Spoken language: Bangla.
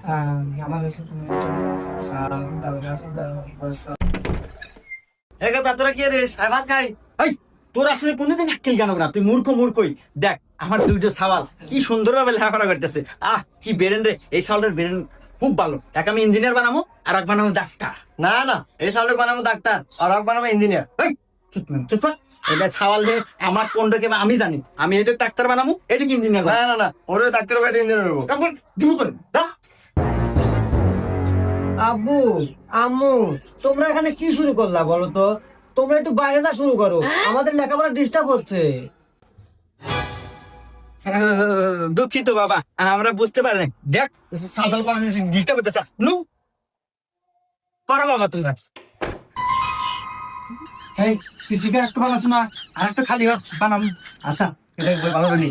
আমাদের তোরা কি রে ভাত খাই? তোর আসলে কোনদিন আক্কেল জানো না, তুই মূর্খই। দেখ আমার দুইটা সাওয়াল কি সুন্দর ভাবে লেখাপড়া করতেছে। কি বেরেন রে, এই সাওয়ালের বেরেন খুব ভালো। এক আমি ইঞ্জিনিয়ার বানাবো আর এক বানাবো ডাক্তার। না না, এই সালটা বানাবো ডাক্তার আর এক বানাবো ইঞ্জিনিয়ার। চুপ কর। এটা ছাওয়াল হে আমার কোনটা কে আমি জানি, আমি এটা ডাক্তার বানাবো, এটা কি ইঞ্জিনিয়ার না না না, ওরে ডাক্তার হবে, ইঞ্জিনিয়ার হবো। আব্বু আম্মু, তোমরা এখানে কি শুরু করলা বলো তো? তোমরা একটু বাইরে যা শুরু করো, আমাদের লেখাপড়া ডিস্টার্ব হচ্ছে। দুঃখিত বাবা, আমরা বুঝতে পারি। দেখ সাঁতাল করা ডিস্টার্ব করতেছে। নু করো বাবা তোমরা। এই পিসিকে একটু বানাস না, আর একটা খালি বানাম। আচ্ছা এটা ভালো বলি।